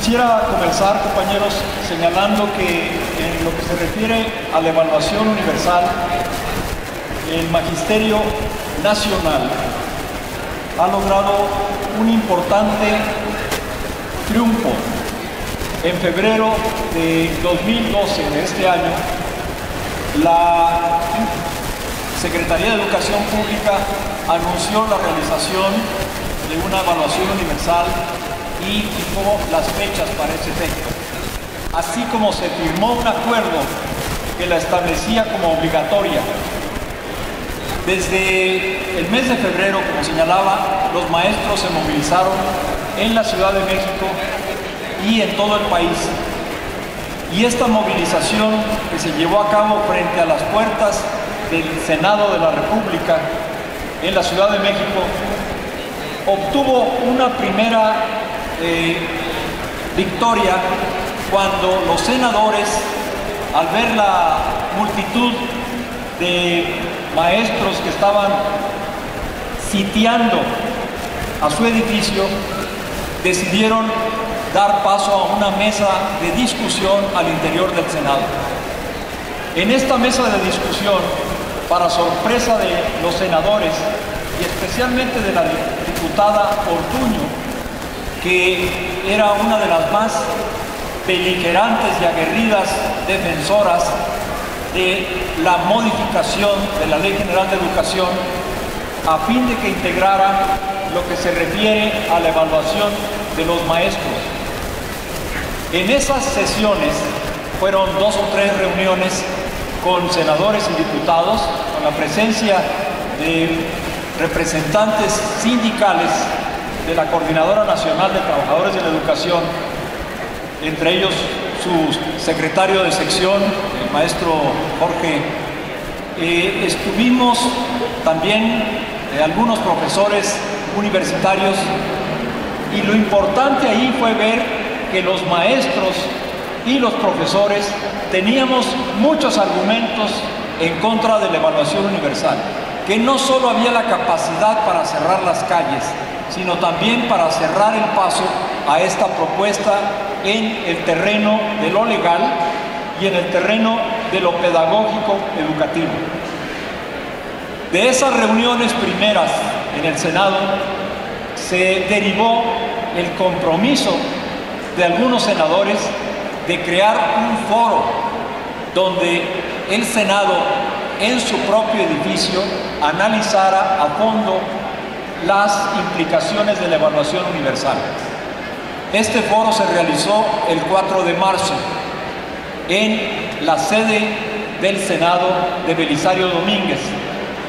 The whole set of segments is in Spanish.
Quisiera comenzar, compañeros, señalando que en lo que se refiere a la evaluación universal, el Magisterio Nacional ha logrado un importante triunfo. En febrero de 2012, de este año, la Secretaría de Educación Pública anunció la realización de una evaluación universal y fijó las fechas para ese efecto, así como se firmó un acuerdo que la establecía como obligatoria. Desde el mes de febrero, como señalaba, los maestros se movilizaron en la Ciudad de México y en todo el país. Y esta movilización que se llevó a cabo frente a las puertas del Senado de la República en la Ciudad de México obtuvo una primera victoria cuando los senadores, al ver la multitud de maestros que estaban sitiando a su edificio, decidieron dar paso a una mesa de discusión al interior del Senado. En esta mesa de discusión, para sorpresa de los senadores y especialmente de la diputada Ortuño, que era una de las más beligerantes y aguerridas defensoras de la modificación de la Ley General de Educación a fin de que integrara lo que se refiere a la evaluación de los maestros. En esas sesiones fueron 2 o 3 reuniones con senadores y diputados, con la presencia de representantes sindicales de la Coordinadora Nacional de Trabajadores de la Educación, entre ellos su secretario de sección, el maestro Jorge. Estuvimos también algunos profesores universitarios, y lo importante ahí fue ver que los maestros y los profesores teníamos muchos argumentos en contra de la evaluación universal, que no solo había la capacidad para cerrar las calles, sino también para cerrar el paso a esta propuesta en el terreno de lo legal y en el terreno de lo pedagógico educativo. De esas reuniones primeras en el Senado se derivó el compromiso de algunos senadores de crear un foro donde el Senado, en su propio edificio, analizara a fondo las implicaciones de la evaluación universal. Este foro se realizó el 4 de marzo en la sede del Senado de Belisario Domínguez,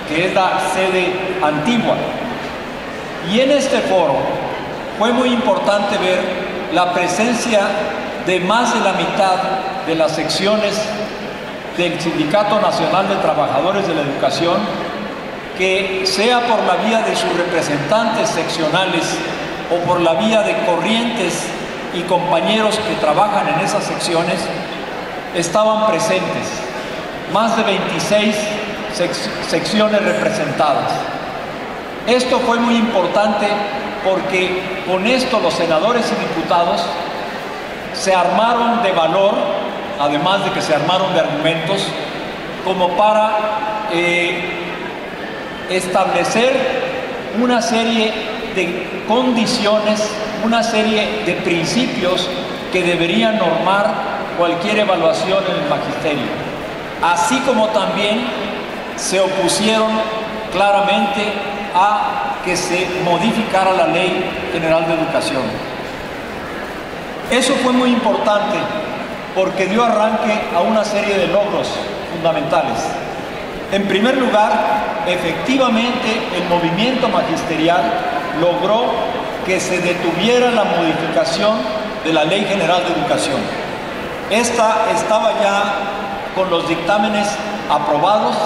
que es la sede antigua. Y en este foro fue muy importante ver la presencia de más de la mitad de las secciones del Sindicato Nacional de Trabajadores de la Educación, que sea por la vía de sus representantes seccionales o por la vía de corrientes y compañeros que trabajan en esas secciones, estaban presentes. Más de 26 secciones representadas. Esto fue muy importante porque con esto los senadores y diputados se armaron de valor, además de que se armaron de argumentos, como para establecer una serie de condiciones, una serie de principios que deberían normar cualquier evaluación en el magisterio, así como también se opusieron claramente a que se modificara la Ley General de Educación. Eso fue muy importante porque dio arranque a una serie de logros fundamentales. En primer lugar, efectivamente el movimiento magisterial logró que se detuviera la modificación de la Ley General de Educación. Esta estaba ya con los dictámenes aprobados,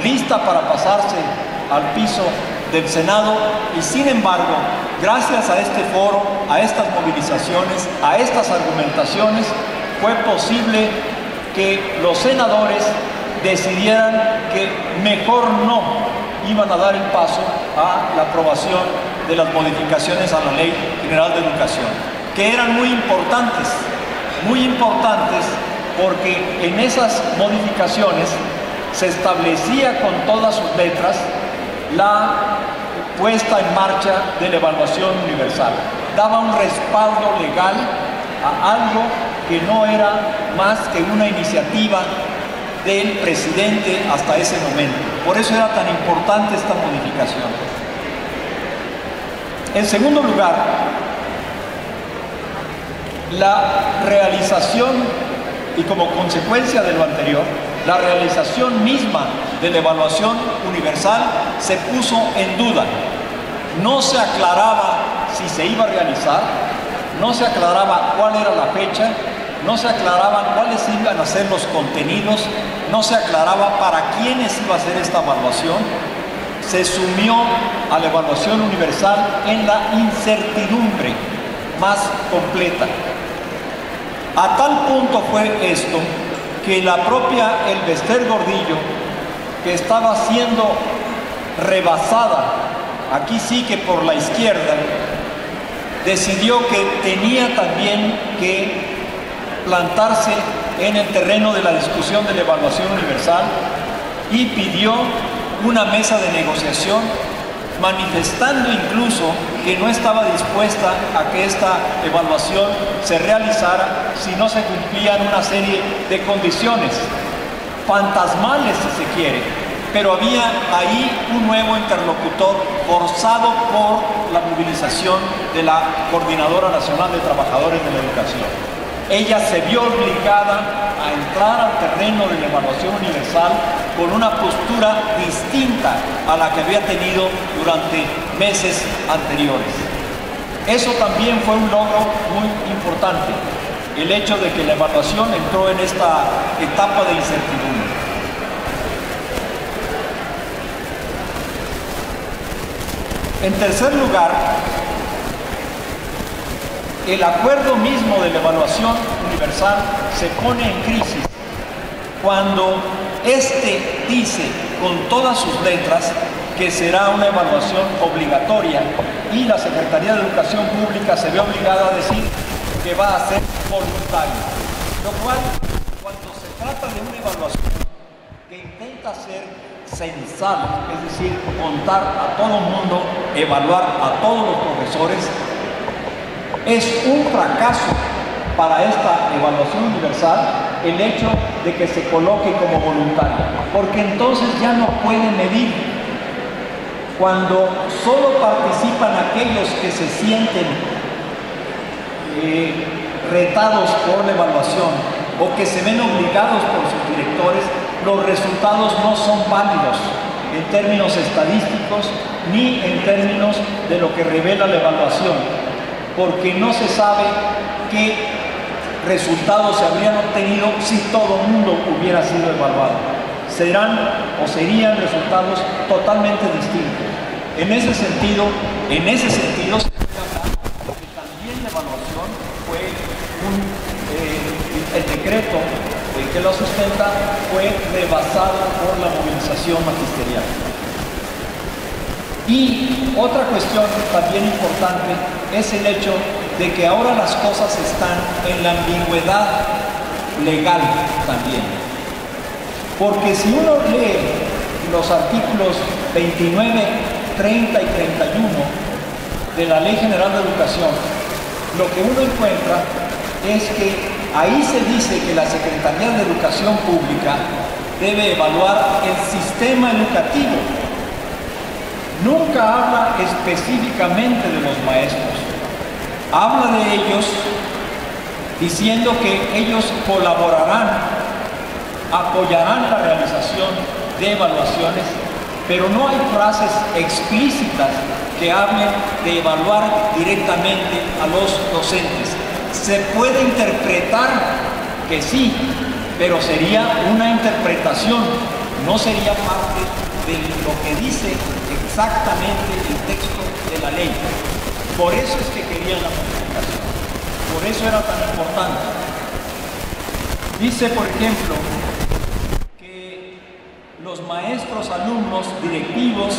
lista para pasarse al piso del Senado, y sin embargo, gracias a este foro, a estas movilizaciones, a estas argumentaciones, fue posible que los senadores decidieran que mejor no iban a dar el paso a la aprobación de las modificaciones a la Ley General de Educación. que eran muy importantes porque en esas modificaciones se establecía con todas sus letras la puesta en marcha de la evaluación universal. Daba un respaldo legal a algo que no era más que una iniciativa del presidente hasta ese momento. Por eso era tan importante esta modificación. En segundo lugar, la realización, y como consecuencia de lo anterior, la realización misma de la evaluación universal se puso en duda. No se aclaraba si se iba a realizar, no se aclaraba cuál era la fecha, no se aclaraban cuáles iban a ser los contenidos, no se aclaraba para quiénes iba a ser esta evaluación. Se sumió a la evaluación universal en la incertidumbre más completa. A tal punto fue esto que la propia Elbester Gordillo, que estaba siendo rebasada, aquí sí que por la izquierda, decidió que tenía también que plantarse en el terreno de la discusión de la evaluación universal y pidió una mesa de negociación, manifestando incluso que no estaba dispuesta a que esta evaluación se realizara si no se cumplían una serie de condiciones fantasmales, si se quiere, pero había ahí un nuevo interlocutor forzado por la movilización de la Coordinadora Nacional de Trabajadores de la Educación. Ella se vio obligada a entrar al terreno de la evaluación universal con una postura distinta a la que había tenido durante meses anteriores. Eso también fue un logro muy importante, el hecho de que la evaluación entró en esta etapa de incertidumbre. En tercer lugar, el acuerdo mismo de la evaluación universal se pone en crisis cuando éste dice con todas sus letras que será una evaluación obligatoria y la Secretaría de Educación Pública se ve obligada a decir que va a ser voluntaria. Lo cual, cuando se trata de una evaluación que intenta ser censal, es decir, contar a todo el mundo, evaluar a todos los profesores, es un fracaso para esta evaluación universal el hecho de que se coloque como voluntaria, porque entonces ya no puede medir. Cuando solo participan aquellos que se sienten retados por la evaluación o que se ven obligados por sus directores, los resultados no son válidos en términos estadísticos ni en términos de lo que revela la evaluación, porque no se sabe qué resultados se habrían obtenido si todo el mundo hubiera sido evaluado. Serán o serían resultados totalmente distintos. En ese sentido se puede hablar que también la evaluación fue el decreto que lo sustenta fue rebasado por la movilización magisterial. Y otra cuestión también importante es el hecho de que ahora las cosas están en la ambigüedad legal también. Porque si uno lee los artículos 29, 30 y 31 de la Ley General de Educación, lo que uno encuentra es que ahí se dice que la Secretaría de Educación Pública debe evaluar el sistema educativo. Nunca habla específicamente de los maestros. Habla de ellos diciendo que ellos colaborarán, apoyarán la realización de evaluaciones, pero no hay frases explícitas que hablen de evaluar directamente a los docentes. Se puede interpretar que sí, pero sería una interpretación, no sería parte de lo que dice exactamente el texto de la ley. Por eso es que querían la modificación, por eso era tan importante. Dice, por ejemplo, que los maestros, alumnos, directivos,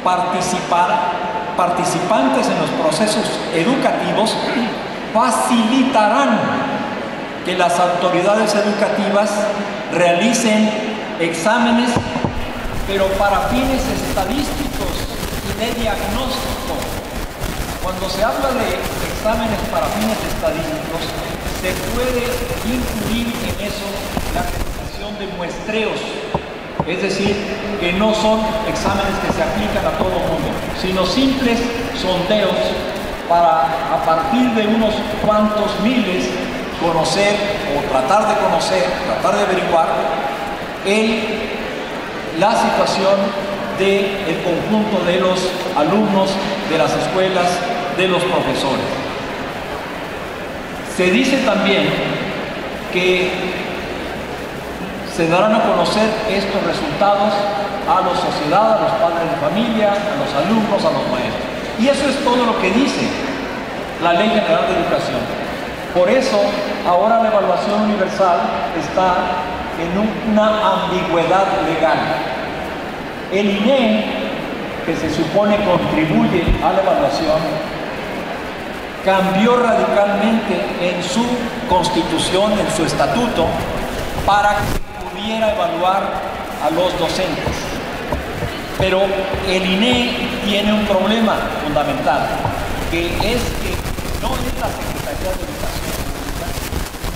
participantes en los procesos educativos facilitarán que las autoridades educativas realicen exámenes, pero para fines estadísticos y de diagnóstico. Cuando se habla de exámenes para fines estadísticos, se puede incluir en eso la realización de muestreos, es decir, que no son exámenes que se aplican a todo el mundo, sino simples sondeos para, a partir de unos cuantos miles, conocer o tratar de conocer, tratar de averiguar la situación del conjunto de los alumnos, de las escuelas, de los profesores. Se dice también que se darán a conocer estos resultados a la sociedad, a los padres de familia, a los alumnos, a los maestros. Y eso es todo lo que dice la Ley General de Educación. Por eso, ahora la evaluación universal está en una ambigüedad legal. El INE, que se supone contribuye a la evaluación, cambió radicalmente en su constitución, en su estatuto, para que pudiera evaluar a los docentes. Pero el INE tiene un problema fundamental, que es que no es la Secretaría de Educación Pública,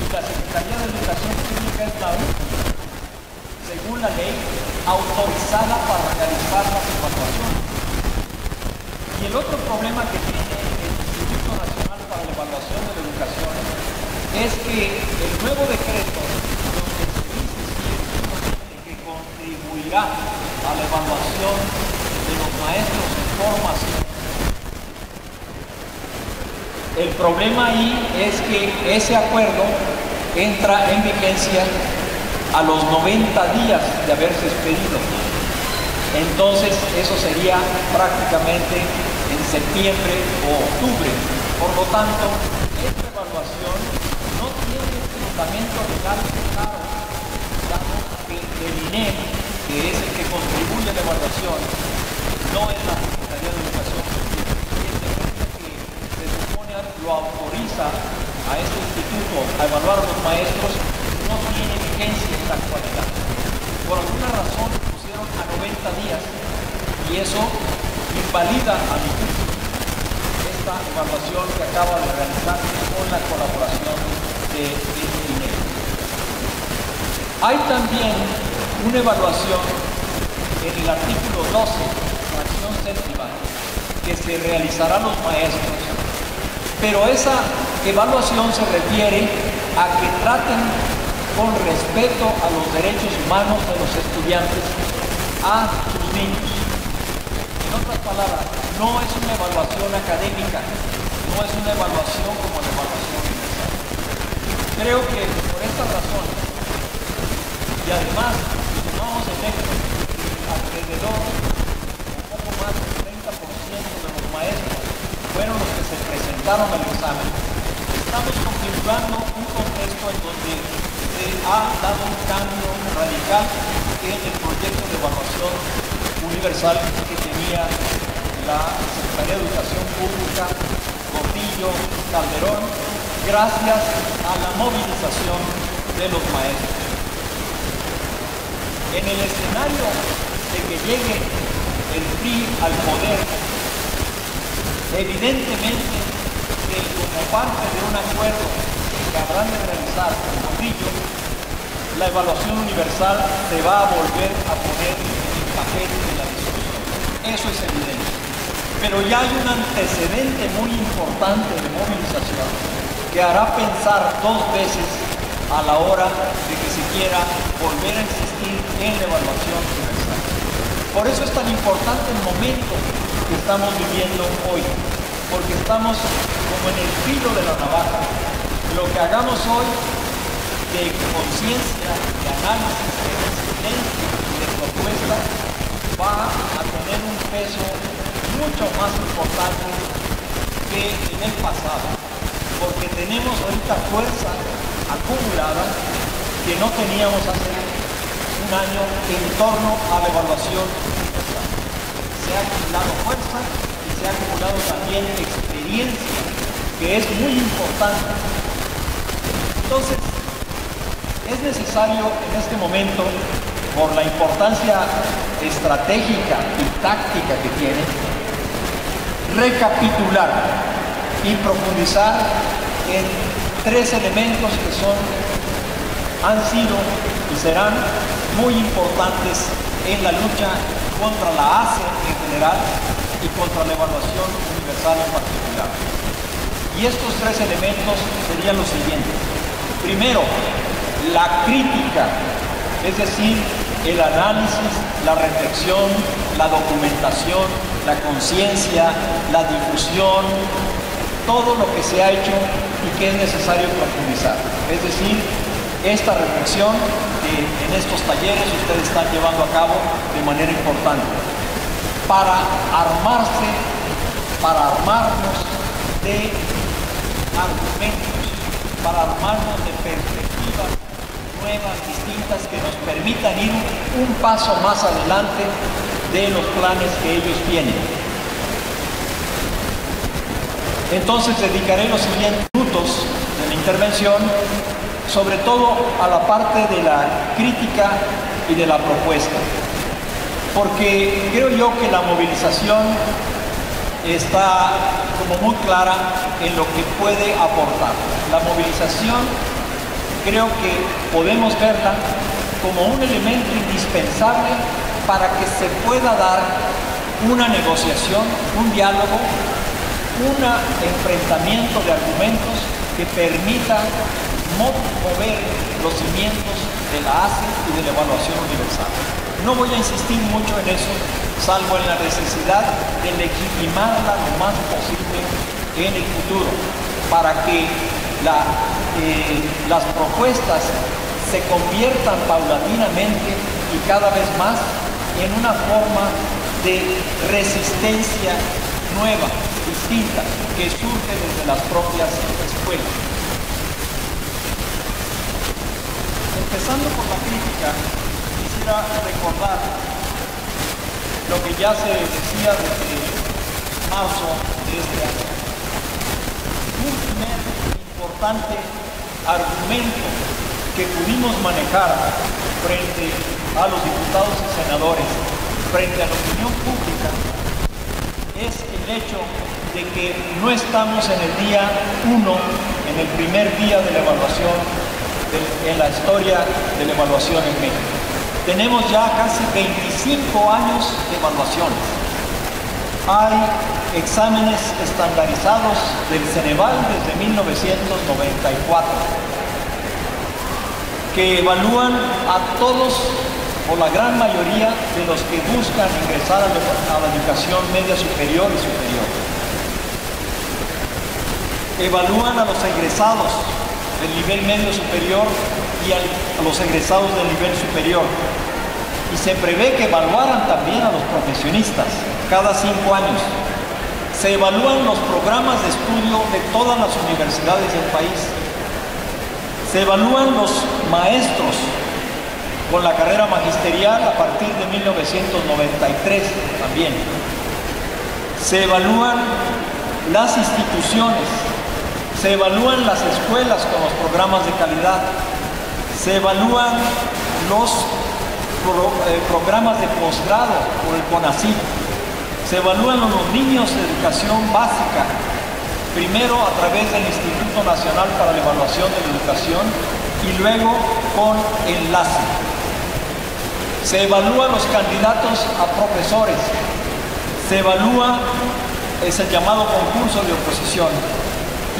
y la Secretaría de Educación Pública es la única, según la ley, autorizada para realizar las evaluaciones. Y el otro problema que tiene el Instituto Nacional para la Evaluación de la Educación es que el nuevo decreto, donde se dice que contribuirá a la evaluación de los maestros en formación, el problema ahí es que ese acuerdo entra en vigencia a los 90 días de haberse expedido. Entonces eso sería prácticamente en septiembre o octubre. Por lo tanto, esta evaluación no tiene fundamento legal claro, dado que el INE, que es el que contribuye a la evaluación, no es la Secretaría de Educación Pública. Y el decreto que se supone lo autoriza a este instituto a evaluar a los maestros no tiene vigencia en la actualidad. Por alguna razón pusieron a 90 días y eso invalida a mi juicio esta evaluación que acaba de realizar con la colaboración de INE. Hay también una evaluación en el artículo 12, fracción séptima, que se realizará a los maestros, pero esa evaluación se refiere a que traten con respeto a los derechos humanos de los estudiantes a sus niños. En otras palabras, no es una evaluación académica, no es una evaluación como la evaluación universal. Creo que por estas razones, y además, si tomamos el hecho de que alrededor un poco más del 30% de los maestros fueron los que se presentaron al examen, estamos configurando un contexto en donde se ha dado un cambio radical en el proyecto de evaluación universal que tenía la Secretaría de Educación Pública, Gordillo, Calderón, gracias a la movilización de los maestros. En el escenario de que llegue el PRI al poder, evidentemente que como parte de un acuerdo que habrán de realizar con Gordillo, la evaluación universal se va a volver a poner en el papel de la discusión. Eso es evidente. Pero ya hay un antecedente muy importante de movilización que hará pensar dos veces a la hora de que se quiera volver a insistir en la evaluación universal. Por eso es tan importante el momento que estamos viviendo hoy, porque estamos como en el filo de la navaja. Lo que hagamos hoy de conciencia, de análisis, de resistencia y de propuesta va a tener un peso mucho más importante que en el pasado, porque tenemos ahorita fuerza acumulada que no teníamos hace un año en torno a la evaluación universal. Se ha acumulado fuerza y se ha acumulado también experiencia que es muy importante. Entonces, es necesario en este momento, por la importancia estratégica y táctica que tiene, recapitular y profundizar en tres elementos que han sido y serán muy importantes en la lucha contra la ACE en general y contra la evaluación universal en particular. Y estos tres elementos serían los siguientes. Primero, la crítica, es decir, el análisis, la reflexión, la documentación, la conciencia, la difusión, todo lo que se ha hecho y que es necesario profundizar. Es decir, esta reflexión que en estos talleres ustedes están llevando a cabo de manera importante para armarse, para armarnos de argumentos, para armarnos de perspectivas nuevas, distintas, que nos permitan ir un paso más adelante de los planes que ellos tienen. Entonces dedicaré los siguientes minutos de mi intervención sobre todo a la parte de la crítica y de la propuesta, porque creo yo que la movilización está como muy clara en lo que puede aportar. La movilización creo que podemos verla como un elemento indispensable para que se pueda dar una negociación, un diálogo, un enfrentamiento de argumentos que permita mover los cimientos de la ACE y de la evaluación universal. No voy a insistir mucho en eso, salvo en la necesidad de legitimarla lo más posible en el futuro, para que las propuestas se conviertan paulatinamente y cada vez más en una forma de resistencia nueva, distinta, que surge desde las propias escuelas. Empezando por la crítica, quisiera recordar lo que ya se decía desde marzo de este año. Un primer importante argumento que pudimos manejar frente a los diputados y senadores, frente a la opinión pública, es el hecho de que no estamos en el día 1, en el primer día de la evaluación, en la historia de la evaluación en México. Tenemos ya casi 25 años de evaluaciones. Hay exámenes estandarizados del Ceneval desde 1994 que evalúan a todos o la gran mayoría de los que buscan ingresar a la educación media superior y superior. Evalúan a los egresados del nivel medio superior y a los egresados del nivel superior. Y se prevé que evaluaran también a los profesionistas cada 5 años. Se evalúan los programas de estudio de todas las universidades del país. Se evalúan los maestros con la carrera magisterial a partir de 1993 también. Se evalúan las instituciones, se evalúan las escuelas con los programas de calidad, se evalúan los programas de posgrado por el CONACYT, se evalúan los niños de educación básica, primero a través del Instituto Nacional para la Evaluación de la Educación y luego con enlace. Se evalúan los candidatos a profesores, se evalúa el llamado concurso de oposición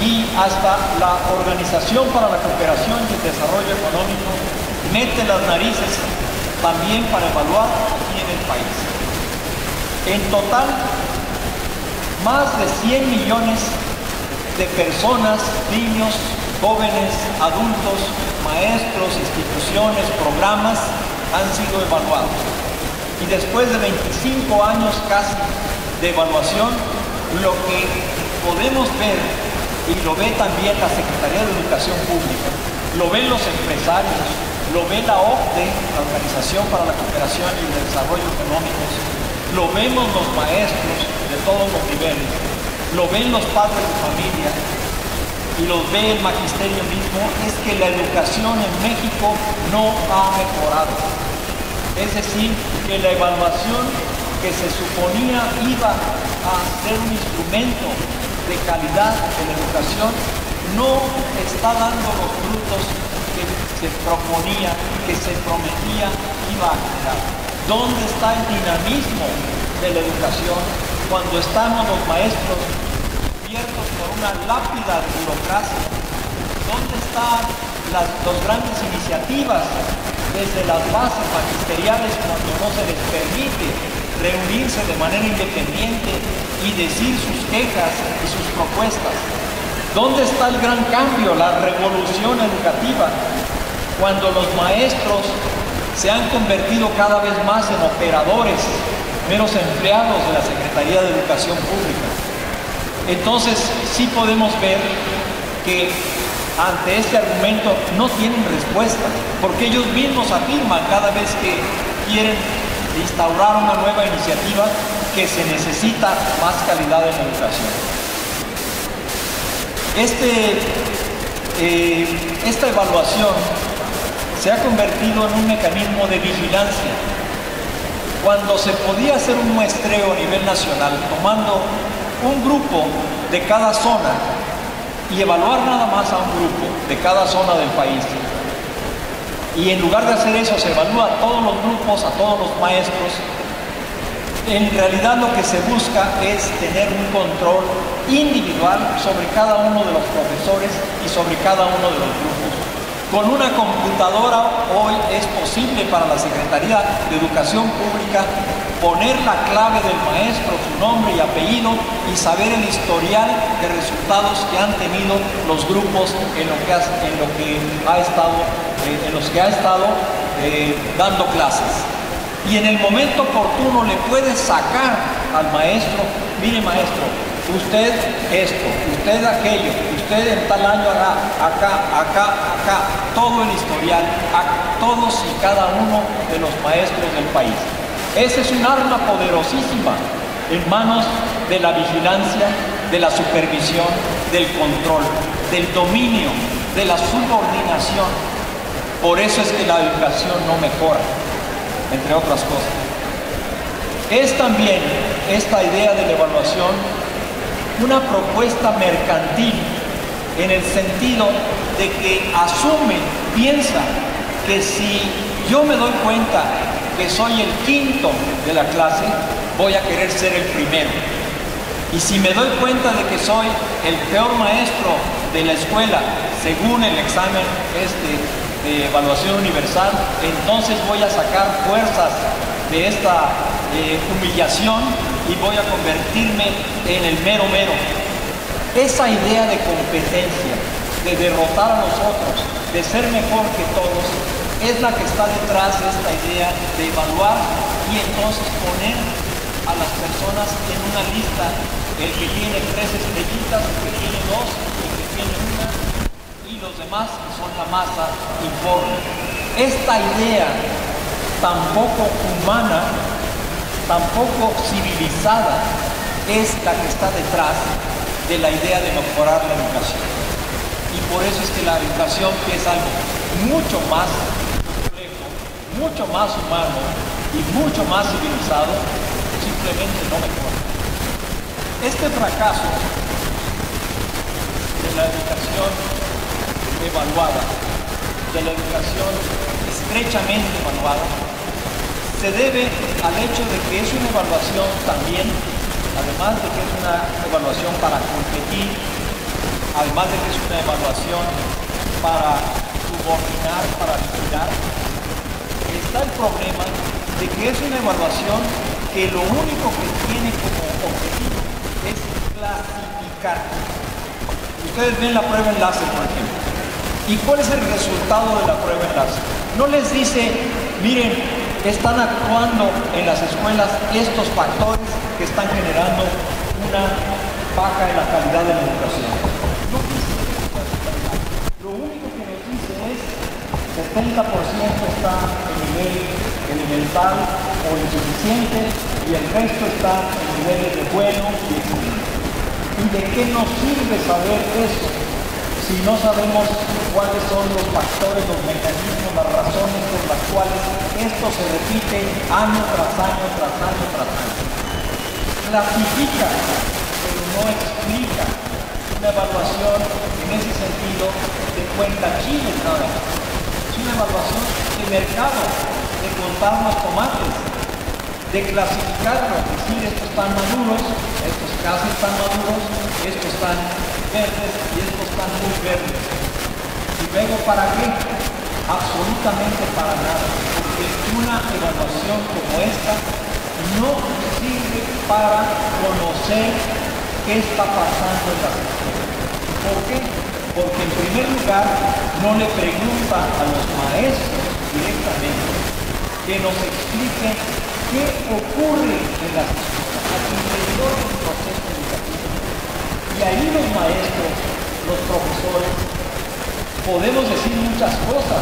y hasta la Organización para la Cooperación y el Desarrollo Económico mete las narices también para evaluar aquí en el país. En total, más de 100 millones de personas, niños, jóvenes, adultos, maestros, instituciones, programas han sido evaluados. Y después de 25 años casi de evaluación, lo que podemos ver, y lo ve también la Secretaría de Educación Pública, lo ven los empresarios, lo ve la OCDE, la Organización para la Cooperación y el Desarrollo Económicos, lo vemos los maestros de todos los niveles, lo ven los padres de familia, y los ve el magisterio mismo, es que la educación en México no ha mejorado. Es decir, que la evaluación que se suponía iba a ser un instrumento de calidad en la educación no está dando los frutos que se proponía, que se prometía iba a dar. ¿Dónde está el dinamismo de la educación cuando estamos los maestros cubiertos por una lápida de burocracia? ¿Dónde están las grandes iniciativas desde las bases magisteriales cuando no se les permite reunirse de manera independiente y decir sus quejas y sus propuestas? ¿Dónde está el gran cambio, la revolución educativa, cuando los maestros se han convertido cada vez más en operadores, meros empleados de la Secretaría de Educación Pública? Entonces sí podemos ver que ante este argumento no tienen respuesta, porque ellos mismos afirman cada vez que quieren instaurar una nueva iniciativa que se necesita más calidad en la educación. Esta evaluación se ha convertido en un mecanismo de vigilancia. Cuando se podía hacer un muestreo a nivel nacional, tomando un grupo de cada zona y evaluar nada más a un grupo de cada zona del país, y en lugar de hacer eso se evalúa a todos los grupos, a todos los maestros, en realidad lo que se busca es tener un control individual sobre cada uno de los profesores y sobre cada uno de los grupos. Con una computadora hoy es posible para la Secretaría de Educación Pública poner la clave del maestro, su nombre y apellido, y saber el historial de resultados que han tenido los grupos en los que ha estado dando clases. Y en el momento oportuno le puedes sacar al maestro: mire maestro, usted esto, usted aquello, usted en tal año acá, todo el historial, a todos y cada uno de los maestros del país. Ese es un arma poderosísima en manos de la vigilancia, de la supervisión, del control, del dominio, de la subordinación. Por eso es que la educación no mejora, entre otras cosas. Es también esta idea de la evaluación una propuesta mercantil, en el sentido de que piensa que si yo me doy cuenta que soy el quinto de la clase, voy a querer ser el primero. Y si me doy cuenta de que soy el peor maestro de la escuela, según el examen de evaluación universal, entonces voy a sacar fuerzas de esta humillación y voy a convertirme en el mero mero. Esa idea de competencia, de derrotar a los otros, de ser mejor que todos, es la que está detrás de esta idea de evaluar y entonces poner a las personas en una lista: el que tiene 3 estrellitas, el que tiene 2, el que tiene 1, y los demás son la masa informe. Esta idea tan poco humana, tan poco civilizada, es la que está detrás de la idea de mejorar la educación. Y por eso es que la educación, que es algo mucho más complejo, mucho más humano y mucho más civilizado, simplemente no mejora. Este fracaso de la educación evaluada, de la educación estrechamente evaluada, se debe al hecho de que es una evaluación también, además de que es una evaluación para competir, además de que es una evaluación para subordinar, para vigilar, está el problema de que es una evaluación que lo único que tiene como objetivo es clasificar. Ustedes ven la prueba enlace, por ejemplo. ¿Y cuál es el resultado de la prueba enlace? No les dice: miren, están actuando en las escuelas estos factores que están generando una baja en la calidad de la educación. No dice eso. Lo único que nos dice es: 70% está en nivel tal o insuficiente, y el resto está en niveles de bueno y excelente. ¿Y de qué nos sirve saber eso si no sabemos cuáles son los factores, los mecanismos, las razones por las cuales esto se repite año tras año, tras año, tras año. Clasifica, pero no explica. Una evaluación en ese sentido de cuentachiles nada más. Es una evaluación de mercado, de contar los tomates, de clasificarlos, decir estos están maduros, estos casi están maduros, estos están verdes y estos están muy verdes. ¿Y luego para qué? Absolutamente para nada, porque una evaluación como esta no sirve para conocer qué está pasando en las escuelas. ¿Por qué? Porque en primer lugar no le pregunta a los maestros directamente que nos expliquen qué ocurre en las escuelas, al interior del proceso educativo. Y ahí los maestros, los profesores, podemos decir muchas cosas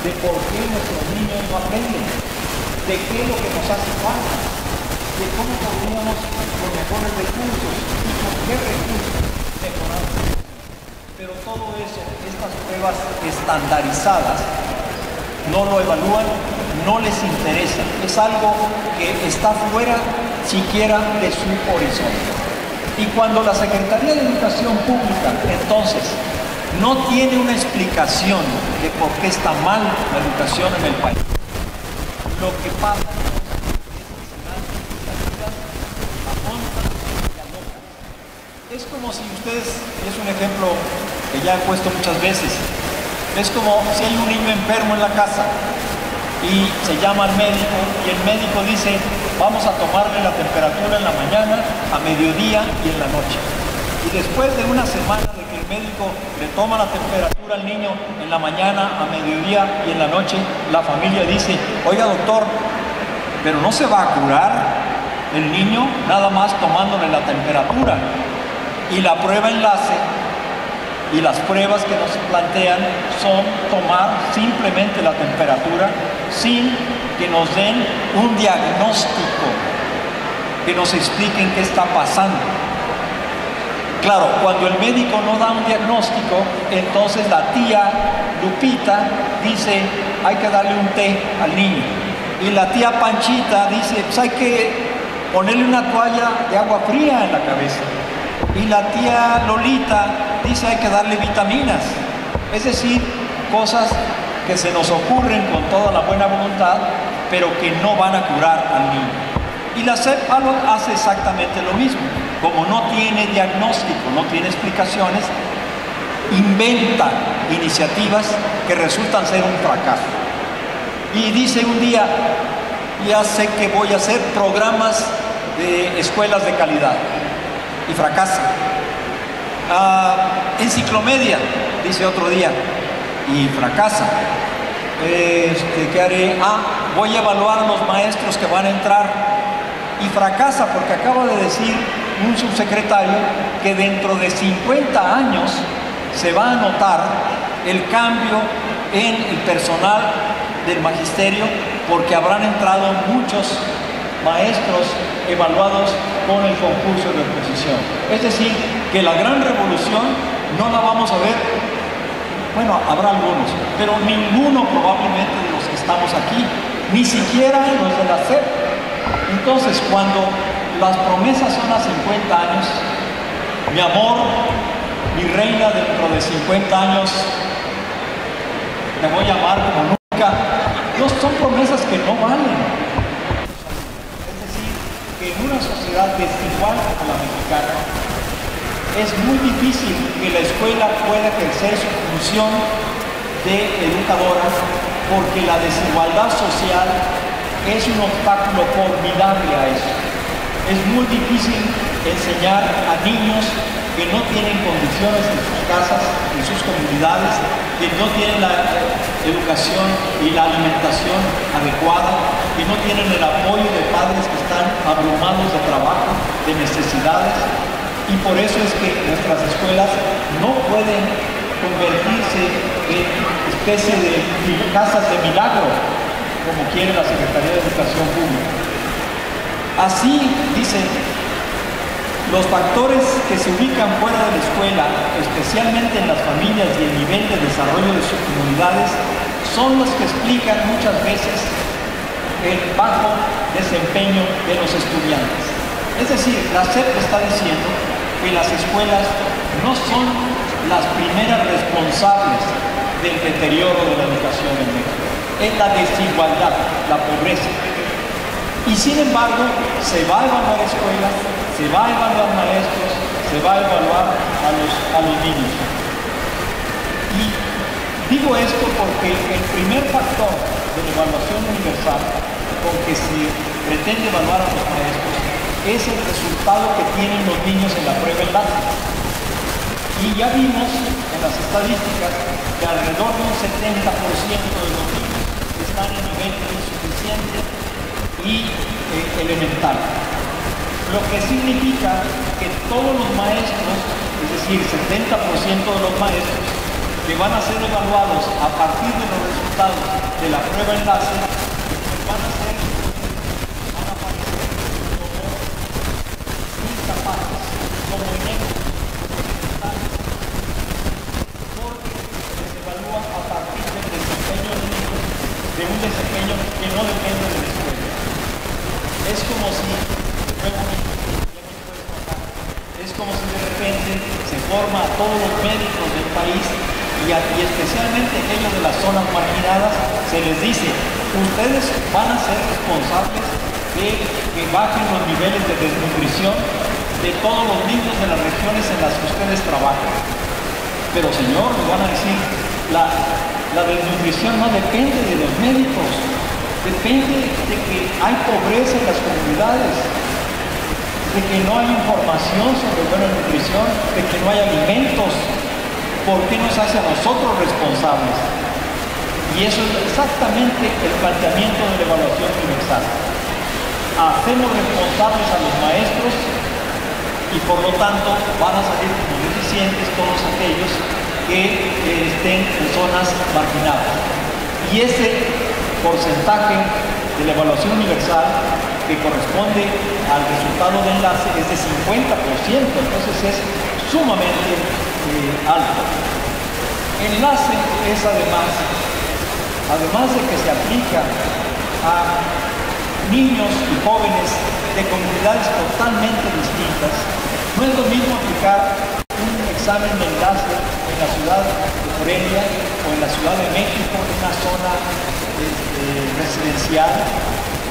de por qué nuestros niños no aprenden, de qué es lo que nos hace falta, de cómo podríamos con mejores recursos y con qué recursos mejorar. Pero todo eso, estas pruebas estandarizadas, no lo evalúan, no les interesa. Es algo que está fuera siquiera de su horizonte. Y cuando la Secretaría de Educación Pública, entonces, no tiene una explicación de por qué está mal la educación en el país, lo que pasa es como si ustedes, y es un ejemplo que ya he puesto muchas veces, es como si hay un niño enfermo en la casa y se llama al médico y el médico dice vamos a tomarle la temperatura en la mañana, a mediodía y en la noche. Y después de una semana de que el médico le toma la temperatura al niño en la mañana, a mediodía y en la noche, la familia dice, oiga doctor, pero no se va a curar el niño nada más tomándole la temperatura. Y la prueba enlace y las pruebas que nos plantean son tomar simplemente la temperatura sin que nos den un diagnóstico, que nos expliquen qué está pasando. Claro, cuando el médico no da un diagnóstico, entonces la tía Lupita dice, hay que darle un té al niño. Y la tía Panchita dice, pues hay que ponerle una toalla de agua fría en la cabeza. Y la tía Lolita dice, hay que darle vitaminas. Es decir, cosas que se nos ocurren con toda la buena voluntad, pero que no van a curar al niño. Y la SEP hace exactamente lo mismo. Como no tiene diagnóstico, no tiene explicaciones, inventa iniciativas que resultan ser un fracaso. Y dice un día, ya sé que voy a hacer programas de escuelas de calidad. Y fracasa. Enciclomedia, dice otro día, y fracasa. ¿Qué haré? Voy a evaluar a los maestros que van a entrar, y fracasa porque acaba de decir un subsecretario que dentro de 50 años se va a notar el cambio en el personal del magisterio porque habrán entrado muchos maestros evaluados con el concurso de oposición. Es decir, que la gran revolución no la vamos a ver, bueno, habrá algunos, pero ninguno probablemente de los que estamos aquí, ni siquiera los de la SEP. Entonces, cuando las promesas son a 50 años, mi amor, mi reina, dentro de 50 años, te voy a amar como nunca, no son promesas que no valen. Que en una sociedad desigual a la mexicana es muy difícil que la escuela pueda ejercer su función de educadora porque la desigualdad social es un obstáculo formidable a eso. Es muy difícil enseñar a niños que no tienen condiciones en sus casas, en sus comunidades, que no tienen la educación y la alimentación adecuada, que no tienen el apoyo de padres que están abrumados de trabajo, de necesidades, y por eso es que nuestras escuelas no pueden convertirse en especie de casas de milagro, como quiere la Secretaría de Educación Pública. Así, dice, Los factores que se ubican fuera de la escuela, especialmente en las familias y el nivel de desarrollo de sus comunidades, son los que explican muchas veces el bajo desempeño de los estudiantes. Es decir, la SEP está diciendo que las escuelas no son las primeras responsables del deterioro de la educación en México. Es la desigualdad, la pobreza. Y sin embargo, se va a evaluar escuelas, se va a evaluar maestros, se va a evaluar a los niños. Y digo esto porque el primer factor de la evaluación universal con que se pretende evaluar a los maestros es el resultado que tienen los niños en la prueba enlace. Y ya vimos en las estadísticas que alrededor de un 70% de los niños están en nivel insuficiente y elemental. Lo que significa que todos los maestros, es decir, 70% de los maestros que van a ser evaluados a partir de los resultados de la prueba enlace, van a aparecer como incapaces, como ineptos, porque les evalúan a partir del desempeño de ellos, de un desempeño que no depende de la escuela. Es como si de repente se forma a todos los médicos del país y especialmente aquellos de las zonas marginadas, se les dice, ustedes van a ser responsables de que bajen los niveles de desnutrición de todos los niños de las regiones en las que ustedes trabajan. Pero señor, les van a decir, la desnutrición no depende de los médicos, depende de que hay pobreza en las comunidades, de que no hay información sobre buena nutrición, de que no hay alimentos. ¿Por qué nos hace a nosotros responsables? Y eso es exactamente el planteamiento de la evaluación universal. Hacemos responsables a los maestros y por lo tanto van a salir como deficientes todos aquellos que estén en zonas marginadas. Y ese porcentaje de la evaluación universal que corresponde al resultado de enlace es de 50%, entonces es sumamente alto. Enlace es además de que se aplica a niños y jóvenes de comunidades totalmente distintas, no es lo mismo aplicar un examen de enlace en la ciudad de Morelia o en la Ciudad de México, en una zona residencial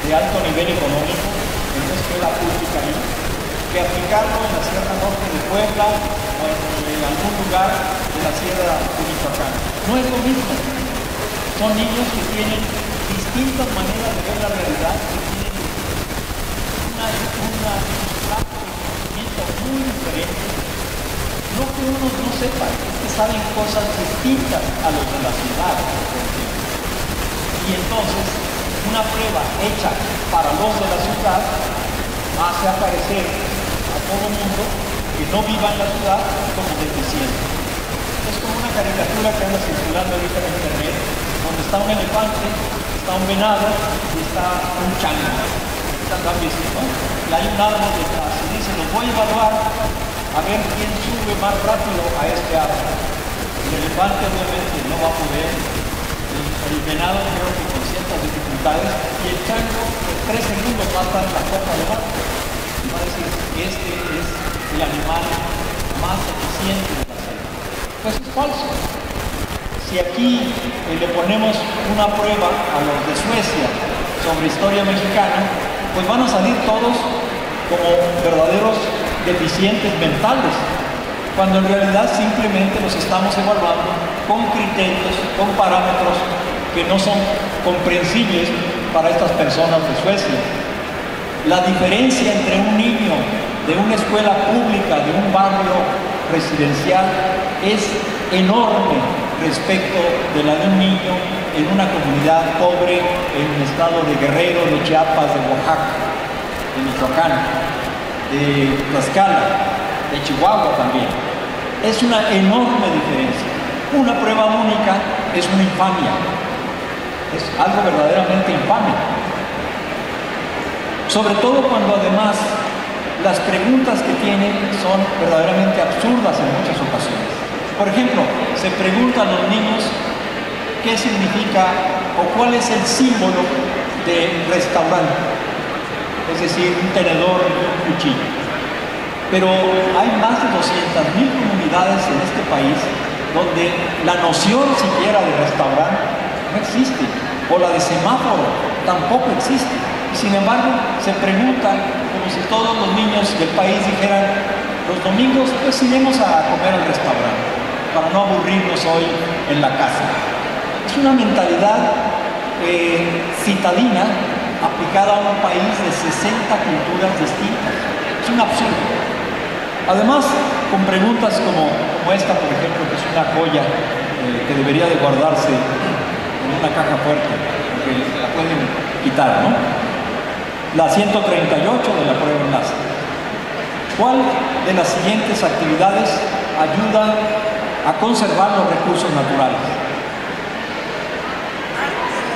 de alto nivel económico, en una escuela pública ahí, que aplicarlo en la Sierra Norte de Puebla o en algún lugar de la Sierra de Michoacán. No es lo mismo. Son niños que tienen distintas maneras de ver la realidad, que tienen un trato de conocimiento muy diferente. No que unos no sepan, es que saben cosas distintas a los de la ciudad. Y entonces, una prueba hecha para los de la ciudad hace aparecer a todo mundo que no viva en la ciudad como deficiente. Es como una caricatura que anda circulando ahorita en internet, donde está un elefante, está un venado y está un chango. Están cambios, ¿no? Y hay un árbol detrás y dice, los voy a evaluar a ver quién sube más rápido a este árbol. El elefante obviamente no va a poder, el venado creo que con ciertas dificultades, y el chango en 3 segundos va a estar en la copa de abajo. Y va a decir, este es el animal más eficiente de la selva. Pues es falso. Si aquí le ponemos una prueba a los de Suecia sobre historia mexicana, pues van a salir todos como verdaderos deficientes mentales, cuando en realidad simplemente los estamos evaluando con criterios, con parámetros que no son comprensibles para estas personas de Suecia. La diferencia entre un niño de una escuela pública, de un barrio residencial, es enorme respecto de la de un niño en una comunidad pobre en el estado de Guerrero, de Chiapas, de Oaxaca, de Michoacán, de Tlaxcala, de Chihuahua también. Es una enorme diferencia. Una prueba única es una infamia, es algo verdaderamente infame. Sobre todo cuando además las preguntas que tienen son verdaderamente absurdas en muchas ocasiones. Por ejemplo, se preguntan a los niños qué significa o cuál es el símbolo de restaurante, es decir, un tenedor y un cuchillo. Pero hay más de 200.000 comunidades en este país donde la noción siquiera de restaurante no existe, o la de semáforo tampoco existe. Y sin embargo, se preguntan como si todos los niños del país dijeran: los domingos pues iremos a comer al restaurante para no aburrirnos hoy en la casa. Es una mentalidad citadina aplicada a un país de 60 culturas distintas. Es un absurdo. Además, con preguntas como esta, por ejemplo, que es una joya que debería de guardarse en una caja fuerte, porque la pueden quitar, ¿no? La 138 de la prueba enlace. ¿Cuál de las siguientes actividades ayuda a conservar los recursos naturales?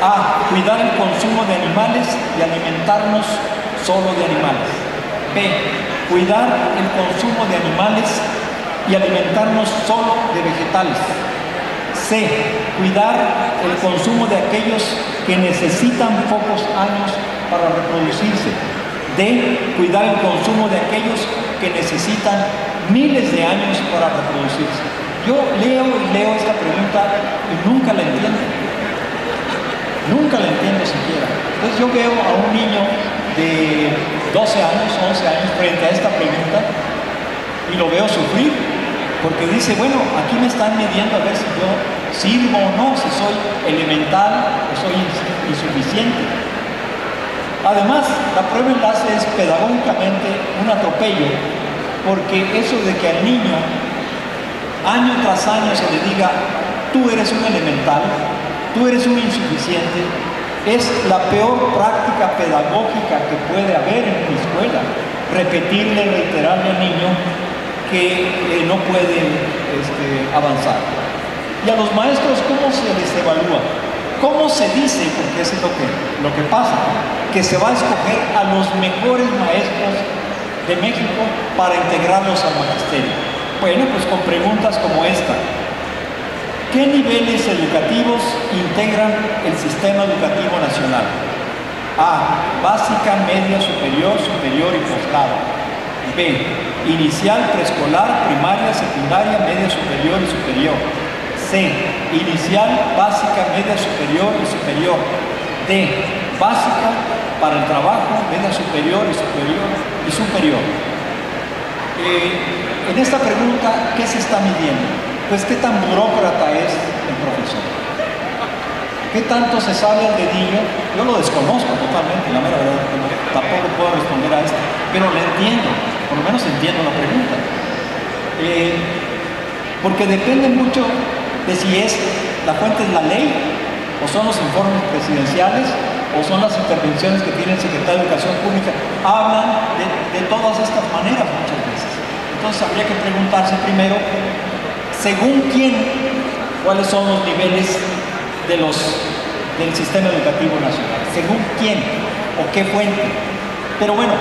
A. Cuidar el consumo de animales y alimentarnos solo de animales. B. Cuidar el consumo de animales y alimentarnos solo de vegetales. C. Cuidar el consumo de aquellos que necesitan pocos años para reproducirse. D. Cuidar el consumo de aquellos que necesitan miles de años para reproducirse. Yo leo y leo esta pregunta y nunca la entiendo. Nunca la entiendo siquiera. Entonces yo veo a un niño de 12 años, 11 años frente a esta pregunta y lo veo sufrir, porque dice: bueno, aquí me están midiendo a ver si yo sirvo o no, si soy elemental o soy insuficiente. Además, la prueba enlace es pedagógicamente un atropello, porque eso de que al niño año tras año se le diga: tú eres un elemental, tú eres un insuficiente, es la peor práctica pedagógica que puede haber en una escuela. Repetirle, reiterarle al niño que no puede avanzar. Y a los maestros, ¿cómo se les evalúa? ¿Cómo se dice? Porque eso es lo que pasa, que se va a escoger a los mejores maestros de México para integrarlos al magisterio. Bueno, pues con preguntas como esta: ¿qué niveles educativos integran el sistema educativo nacional? A. Básica, media, superior, superior y posgrado. B. Inicial, preescolar, primaria, secundaria, media, superior y superior. C. Inicial, básica, media, superior y superior. D. Básica para el trabajo, media, superior y superior. En esta pregunta, ¿qué se está midiendo? Pues qué tan burócrata es el profesor, qué tanto se sabe al dedillo. Yo lo desconozco totalmente, la mera verdad, tampoco puedo responder a esto, pero lo entiendo, por lo menos entiendo la pregunta, porque depende mucho de si la fuente es la ley, o son los informes presidenciales, o son las intervenciones que tiene el secretario de Educación Pública. Hablan de todas estas maneras muchas veces. Entonces habría que preguntarse primero, según quién, cuáles son los niveles del sistema educativo nacional, según quién o qué fuente. Pero bueno,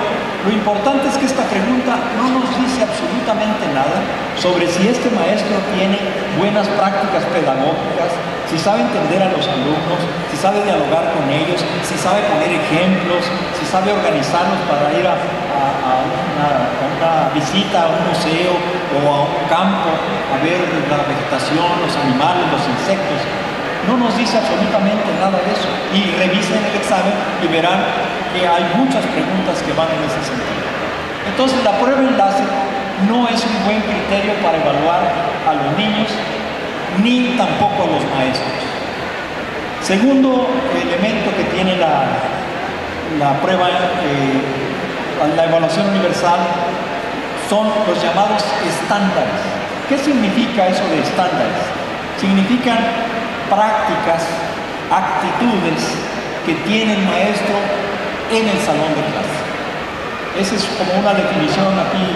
lo importante es que esta pregunta no nos dice absolutamente nada sobre si este maestro tiene buenas prácticas pedagógicas, si sabe entender a los alumnos, si sabe dialogar con ellos, si sabe poner ejemplos, si sabe organizarlos para ir a una visita a un museo o a un campo a ver la vegetación, los animales, los insectos. No nos dice absolutamente nada de eso. Y revisen el examen y verán que hay muchas preguntas que van en ese sentido. Entonces, la prueba enlace no es un buen criterio para evaluar a los niños, ni tampoco a los maestros. Segundo elemento que tiene la prueba, la evaluación universal, son los llamados estándares. ¿Qué significa eso de estándares? Significan prácticas, actitudes que tiene el maestro en el salón de clase. Esa es como una definición aquí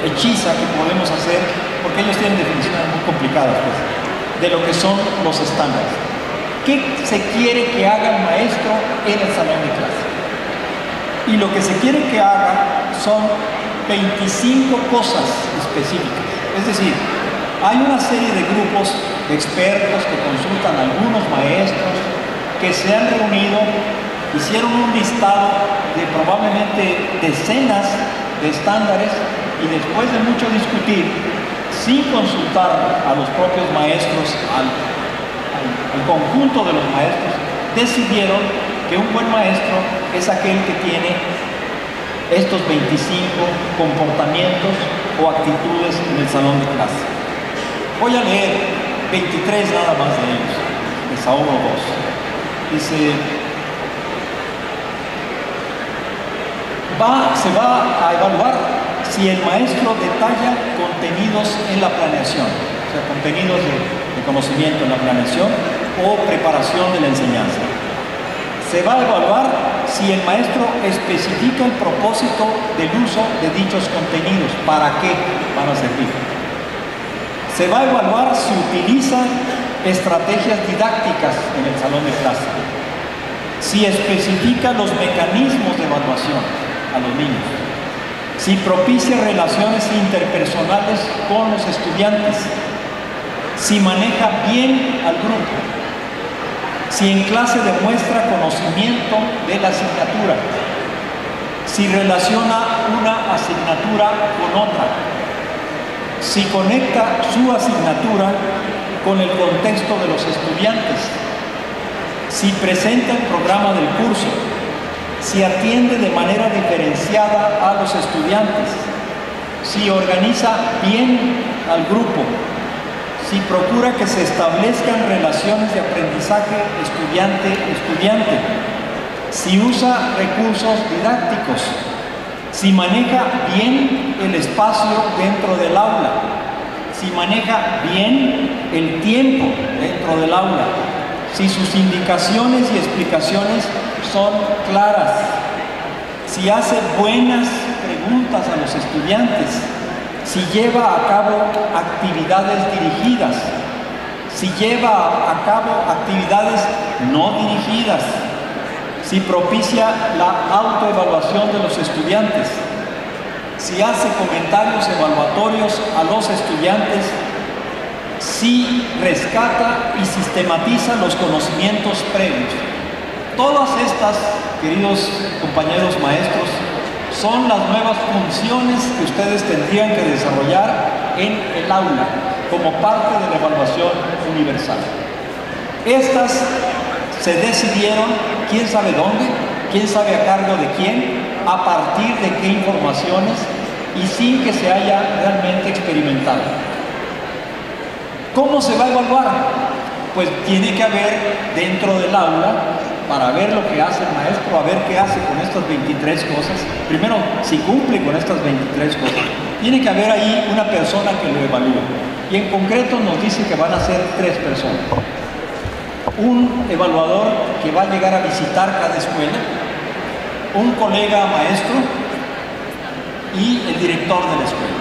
hechiza que podemos hacer, porque ellos tienen definiciones muy complicadas, pues, de lo que son los estándares. ¿Qué se quiere que haga el maestro en el salón de clase? Y lo que se quiere que haga son 25 cosas específicas. Es decir, hay una serie de grupos de expertos que consultan a algunos maestros que se han reunido, hicieron un listado de probablemente decenas de estándares y después de mucho discutir, sin consultar a los propios maestros, al conjunto de los maestros, decidieron que un buen maestro es aquel que tiene estos 25 comportamientos o actitudes en el salón de clase. Voy a leer 23 nada más de ellos, desahogo 2. Dice, se va a evaluar si el maestro detalla contenidos en la planeación, o sea, contenidos de conocimiento en la planeación o preparación de la enseñanza. Se va a evaluar si el maestro especifica el propósito del uso de dichos contenidos, para qué van a servir. Se va a evaluar si utiliza estrategias didácticas en el salón de clase, si especifica los mecanismos de evaluación a los niños, si propicia relaciones interpersonales con los estudiantes, si maneja bien al grupo, si en clase demuestra conocimiento de la asignatura, si relaciona una asignatura con otra, si conecta su asignatura con el contexto de los estudiantes, si presenta el programa del curso, si atiende de manera diferenciada a los estudiantes, si organiza bien al grupo, si procura que se establezcan relaciones de aprendizaje estudiante-estudiante, si usa recursos didácticos, si maneja bien el espacio dentro del aula, si maneja bien el tiempo dentro del aula, si sus indicaciones y explicaciones son claras, si hace buenas preguntas a los estudiantes, si lleva a cabo actividades dirigidas, si lleva a cabo actividades no dirigidas, si propicia la autoevaluación de los estudiantes, si hace comentarios evaluatorios a los estudiantes, si rescata y sistematiza los conocimientos previos. Todas estas, queridos compañeros maestros, son las nuevas funciones que ustedes tendrían que desarrollar en el aula como parte de la evaluación universal. Estas se decidieron, quién sabe dónde, quién sabe a cargo de quién, a partir de qué informaciones y sin que se haya realmente experimentado. ¿Cómo se va a evaluar? Pues tiene que haber dentro del aula, para ver lo que hace el maestro, a ver qué hace con estas 23 cosas. Primero, si cumple con estas 23 cosas, tiene que haber ahí una persona que lo evalúe. Y en concreto nos dice que van a ser 3 personas. Un evaluador que va a llegar a visitar cada escuela, un colega maestro y el director de la escuela.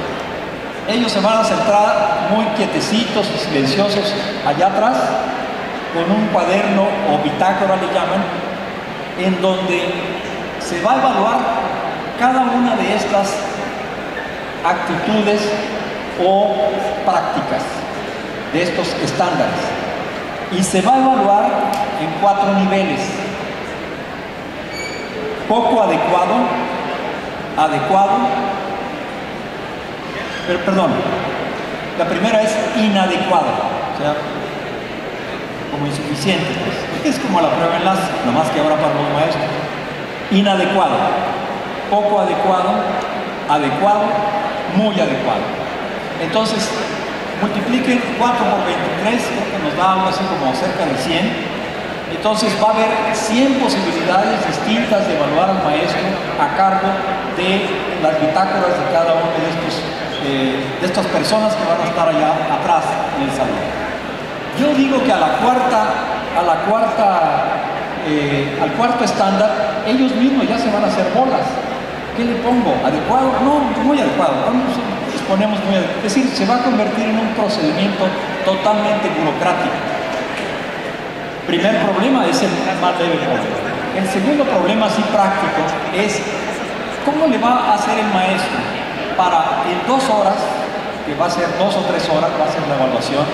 Ellos se van a sentar muy quietecitos y silenciosos allá atrás, con un cuaderno o bitácora le llaman, en donde se va a evaluar cada una de estas actitudes o prácticas de estos estándares. Y se va a evaluar en 4 niveles: poco adecuado, adecuado, perdón, la primera es inadecuado, o sea, como insuficiente, pues. Es como la prueba enlace, nomás que ahora para los maestros. Inadecuado, poco adecuado, adecuado, muy adecuado. Entonces, multipliquen 4 por 23, creo que nos da algo así como cerca de 100. Entonces va a haber 100 posibilidades distintas de evaluar al maestro a cargo de las bitácoras de cada uno de estas personas que van a estar allá atrás en el salón. Yo digo que al cuarto estándar, ellos mismos ya se van a hacer bolas. ¿Qué le pongo? ¿Adecuado? No, muy adecuado. Les ponemos muy adecuado. Es decir, se va a convertir en un procedimiento totalmente burocrático. Primer problema es el más leve problema. El segundo problema así práctico es ¿Cómo le va a hacer el maestro para en 2 horas, que va a ser 2 o 3 horas, va a ser la evaluación,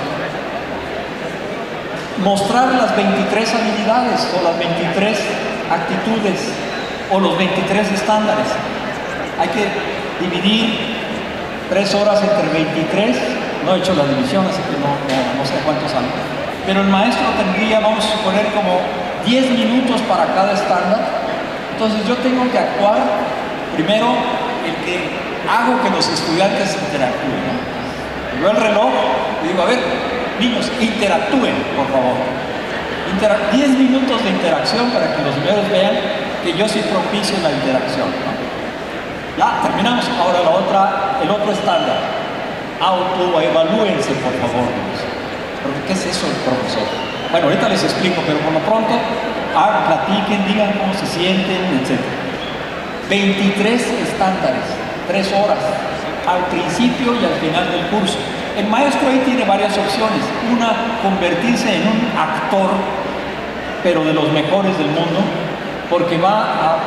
mostrar las 23 habilidades o las 23 actitudes o los 23 estándares? Hay que dividir 3 horas entre 23, no he hecho la división, así que no sé cuántos años, pero el maestro tendría, vamos a suponer, como 10 minutos para cada estándar. Entonces yo tengo que actuar, primero, el que hago que los estudiantes interactúen, ¿no? Yo el reloj y digo, a ver, niños, interactúen, por favor. 10 minutos de interacción para que los niños vean que yo sí propicio la interacción, ¿no? Ya, terminamos. Ahora el otro estándar. Autoevalúense, por favor. Porque ¿qué es eso el profesor? Bueno, ahorita les explico, pero por lo pronto, platiquen, digan cómo se sienten, etc. 23 estándares, 3 horas, al principio y al final del curso. El maestro ahí tiene varias opciones. Una, convertirse en un actor, pero de los mejores del mundo, porque va a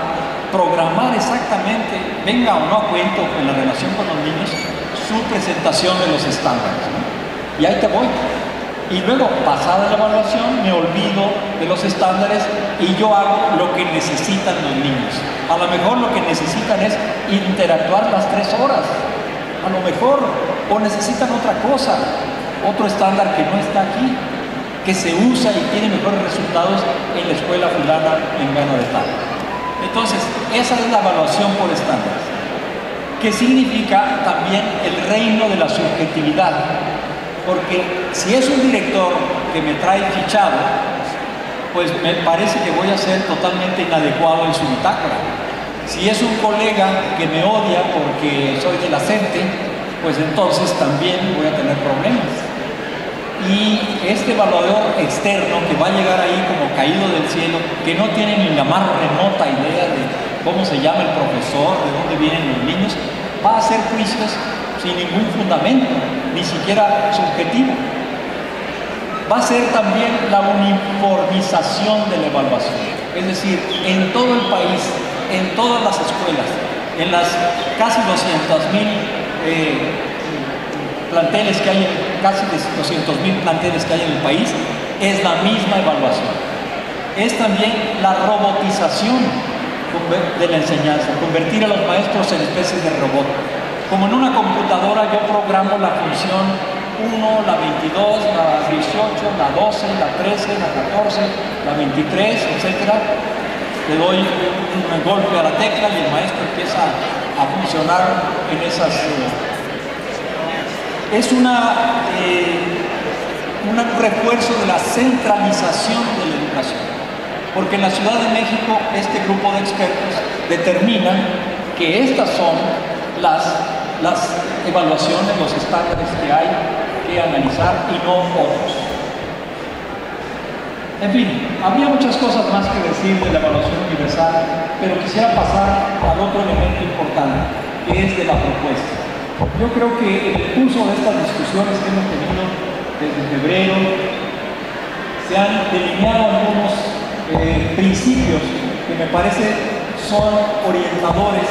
programar exactamente, venga o no a cuento en la relación con los niños, su presentación de los estándares, ¿no? Y ahí te voy. Y luego, pasada la evaluación, me olvido de los estándares y yo hago lo que necesitan los niños. A lo mejor lo que necesitan es interactuar las 3 horas. A lo mejor, o necesitan otra cosa, otro estándar que no está aquí, que se usa y tiene mejores resultados en la escuela fulana en gano de tal. Entonces, esa es la evaluación por estándares, que significa también el reino de la subjetividad. Porque si es un director que me trae fichado, pues me parece que voy a ser totalmente inadecuado en su bitácora. Si es un colega que me odia porque soy de la CENTE, pues entonces también voy a tener problemas. Y este evaluador externo que va a llegar ahí como caído del cielo, que no tiene ni la más remota idea de cómo se llama el profesor, de dónde vienen los niños, va a hacer juicios sin ningún fundamento, ni siquiera subjetivo. Va a ser también la uniformización de la evaluación. Es decir, en todo el país, en todas las escuelas, en las casi 200,000 planteles que hay, casi 200,000 planteles que hay en el país, es la misma evaluación. Es también la robotización de la enseñanza, convertir a los maestros en especies de robot. Como en una computadora yo programo la función 1, la 22, la 18, la 12, la 13, la 14, la 23, etc. Le doy un golpe a la tecla y el maestro empieza a funcionar en esas... Es un refuerzo de la centralización de la educación. Porque en la Ciudad de México este grupo de expertos determina que estas son las evaluaciones, los estándares que hay que analizar y no otros. En fin, había muchas cosas más que decir de la evaluación universal, pero quisiera pasar al otro elemento importante, que es de la propuesta. Yo creo que en el curso de estas discusiones que hemos tenido desde febrero, se han delineado algunos principios que me parece son orientadores,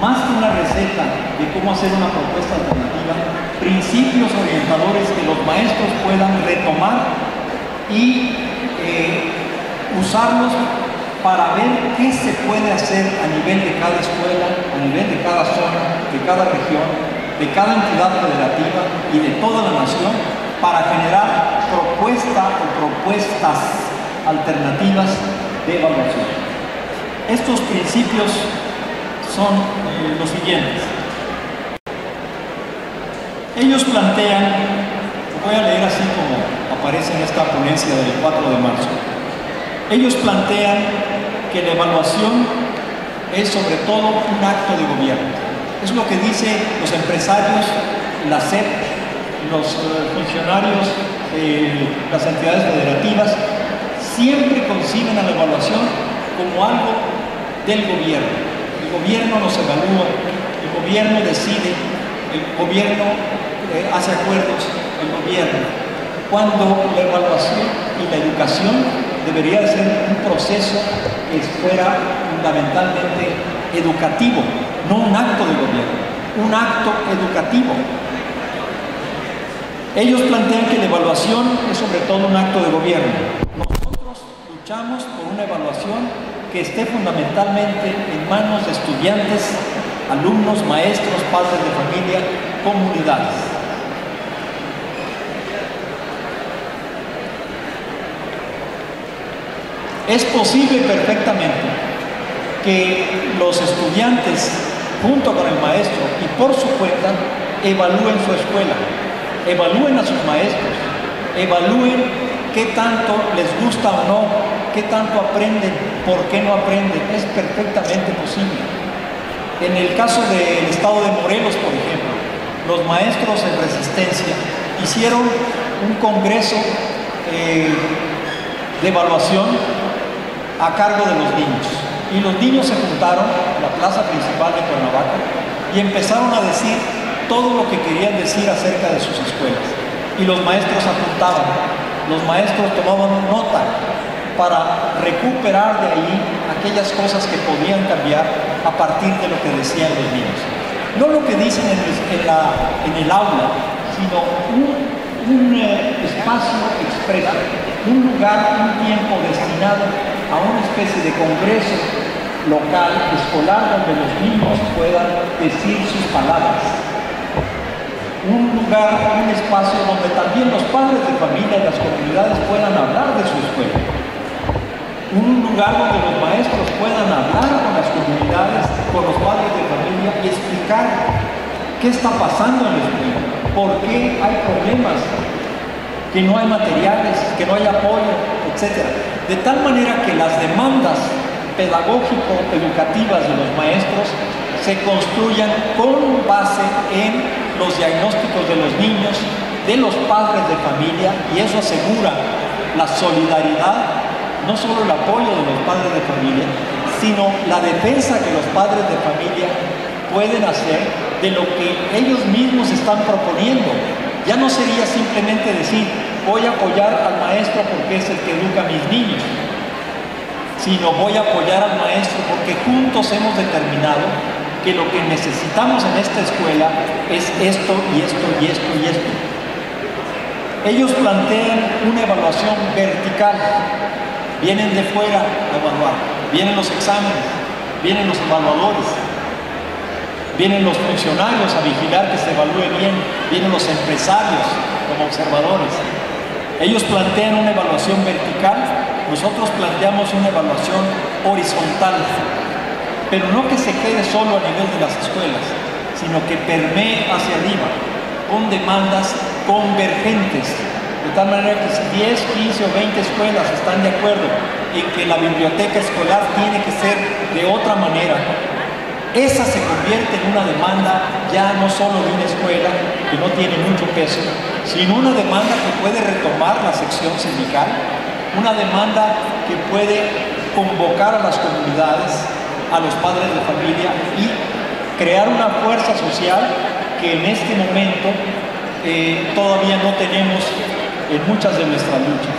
más que una receta de cómo hacer una propuesta alternativa, principios orientadores que los maestros puedan retomar y usarlos para ver qué se puede hacer a nivel de cada escuela, a nivel de cada zona, de cada región, de cada entidad federativa y de toda la nación, para generar propuestas alternativas de evaluación. Estos principios son los siguientes. Ellos plantean, voy a leer así como aparece en esta ponencia del 4 de marzo. Ellos plantean que la evaluación es sobre todo un acto de gobierno. Es lo que dicen los empresarios, la SEP, los funcionarios de las entidades federativas, siempre conciben a la evaluación como algo del gobierno. El gobierno nos evalúa, el gobierno decide, el gobierno hace acuerdos, el gobierno. Cuando la evaluación y la educación debería ser un proceso que fuera fundamentalmente educativo, no un acto de gobierno, un acto educativo. Ellos plantean que la evaluación es sobre todo un acto de gobierno. Nosotros luchamos por una evaluación que esté fundamentalmente en manos de estudiantes, alumnos, maestros, padres de familia, comunidades. Es posible perfectamente que los estudiantes, junto con el maestro y por su cuenta, evalúen su escuela, evalúen a sus maestros, evalúen qué tanto les gusta o no, qué tanto aprenden, por qué no aprenden. Es perfectamente posible. En el caso del estado de Morelos, por ejemplo, los maestros en Resistencia hicieron un congreso de evaluación a cargo de los niños. Y los niños se juntaron en la plaza principal de Cuernavaca y empezaron a decir todo lo que querían decir acerca de sus escuelas. Y los maestros apuntaban, los maestros tomaban nota para recuperar de ahí aquellas cosas que podían cambiar a partir de lo que decían los niños. No lo que dicen en el aula, sino un espacio expreso, un lugar, un tiempo destinado a una especie de congreso local, escolar, donde los niños puedan decir sus palabras. Un lugar, un espacio donde también los padres de familia y las comunidades puedan hablar de su escuela. Un lugar donde los maestros puedan hablar con las comunidades, con los padres de familia y explicar qué está pasando en la escuela, por qué hay problemas, que no hay materiales, que no hay apoyo, etc. De tal manera que las demandas pedagógico-educativas de los maestros se construyan con base en los diagnósticos de los niños, de los padres de familia, y eso asegura la solidaridad, no solo el apoyo de los padres de familia, sino la defensa que los padres de familia pueden hacer de lo que ellos mismos están proponiendo. Ya no sería simplemente decir, voy a apoyar al maestro porque es el que educa a mis niños, sino voy a apoyar al maestro porque juntos hemos determinado que lo que necesitamos en esta escuela es esto y esto y esto y esto. Ellos plantean una evaluación vertical. Vienen de fuera a evaluar, vienen los exámenes, vienen los evaluadores, vienen los funcionarios a vigilar que se evalúe bien, vienen los empresarios como observadores. Ellos plantean una evaluación vertical, nosotros planteamos una evaluación horizontal, pero no que se quede solo a nivel de las escuelas, sino que permee hacia arriba, con demandas convergentes, de tal manera que si 10, 15 o 20 escuelas están de acuerdo en que la biblioteca escolar tiene que ser de otra manera, esa se convierte en una demanda ya no solo de una escuela que no tiene mucho peso, sino una demanda que puede retomar la sección sindical, una demanda que puede convocar a las comunidades, a los padres de familia y crear una fuerza social que en este momento todavía no tenemos en muchas de nuestras luchas.